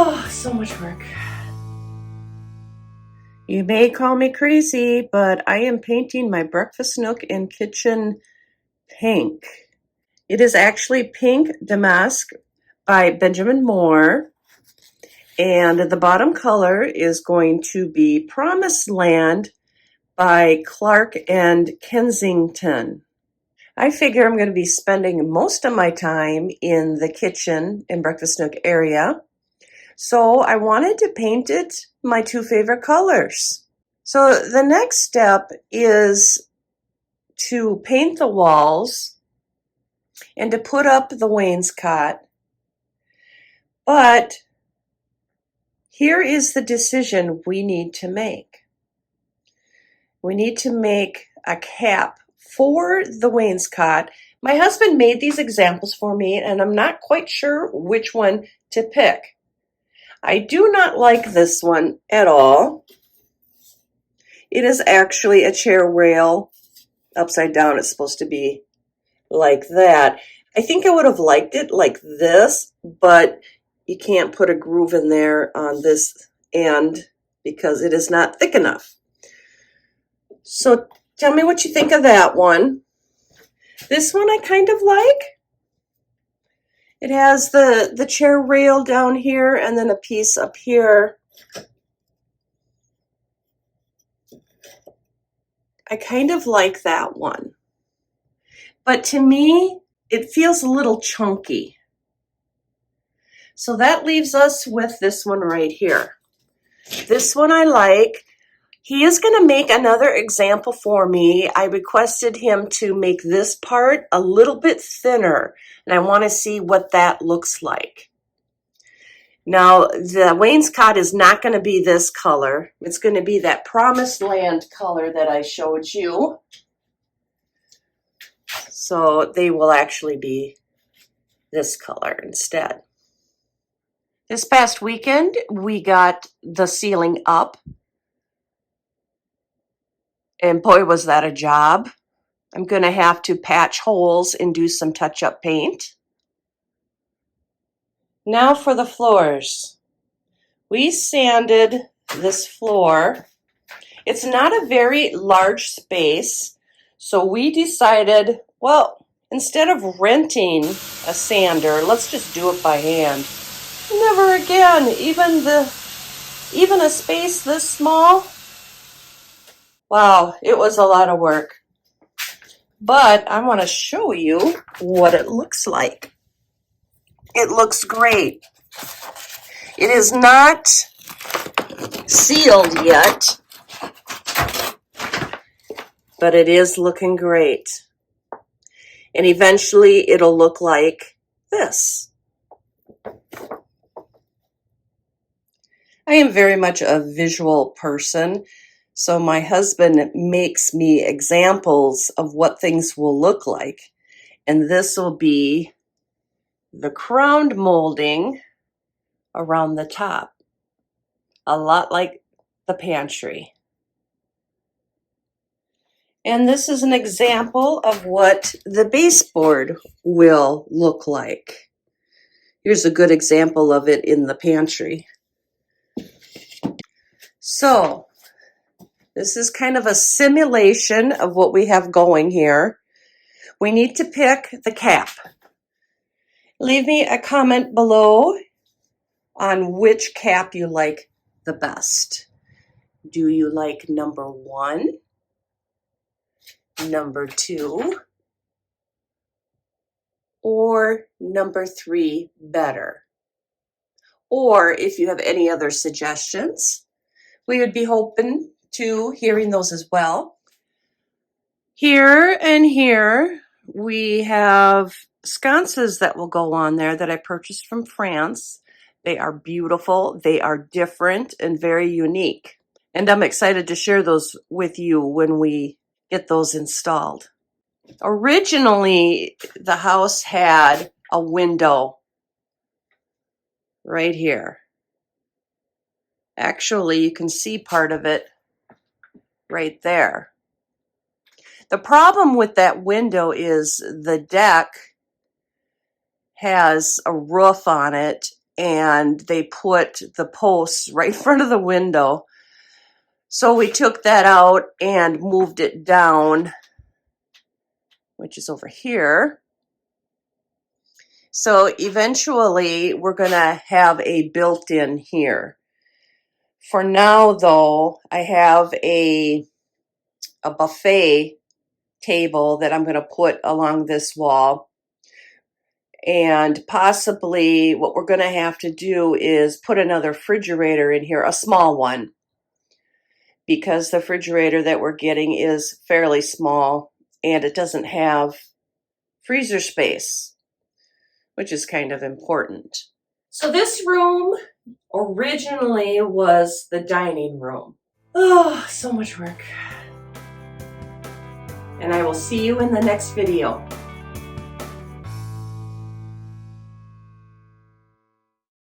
Oh, so much work. You may call me crazy, but I am painting my breakfast nook and kitchen pink. It is actually Pink Damask by Benjamin Moore, and the bottom color is going to be Promised Land by Clark and Kensington. I figure I'm going to be spending most of my time in the kitchen and breakfast nook area, so I wanted to paint it my two favorite colors. So the next step is to paint the walls and to put up the wainscot. But here is the decision we need to make. We need to make a cap for the wainscot. My husband made these examples for me, and I'm not quite sure which one to pick. I do not like this one at all. It is actually a chair rail upside down. It's supposed to be like that. I think I would have liked it like this, but you can't put a groove in there on this end because it is not thick enough. So tell me what you think of that one. This one I kind of like. It has the chair rail down here and then a piece up here. I kind of like that one. But to me, it feels a little chunky. So that leaves us with this one right here. This one I like. He is going to make another example for me. I requested him to make this part a little bit thinner, and I want to see what that looks like. Now, the wainscot is not going to be this color. It's going to be that Promised Land color that I showed you. So they will actually be this color instead. This past weekend, we got the ceiling up. And boy, was that a job. I'm going to have to patch holes and do some touch-up paint. Now for the floors. We sanded this floor. It's not a very large space, so we decided, well, instead of renting a sander, let's just do it by hand. Never again, even a space this small. Wow, it was a lot of work. But I want to show you what it looks like. It looks great. It is not sealed yet, but it is looking great. And eventually it'll look like this. I am very much a visual person, so my husband makes me examples of what things will look like. And this will be the crowned molding around the top, a lot like the pantry. And this is an example of what the baseboard will look like. Here's a good example of it in the pantry. So this is kind of a simulation of what we have going here. We need to pick the cap. Leave me a comment below on which cap you like the best. Do you like number 1, number 2, or number 3 better? Or if you have any other suggestions, we would be open to hearing those as well. Here and here, we have sconces that will go on there that I purchased from France. They are beautiful, they are different and very unique. And I'm excited to share those with you when we get those installed. Originally, the house had a window right here. Actually, you can see part of it right there. The problem with that window is the deck has a roof on it, and they put the posts right in front of the window. So we took that out and moved it down, which is over here. So eventually we're going to have a built-in here. For now, though, I have a buffet table that I'm going to put along this wall. And possibly what we're going to have to do is put another refrigerator in here, a small one, because the refrigerator that we're getting is fairly small and it doesn't have freezer space, which is kind of important. So this room originally was the dining room. Oh, so much work. And I will see you in the next video.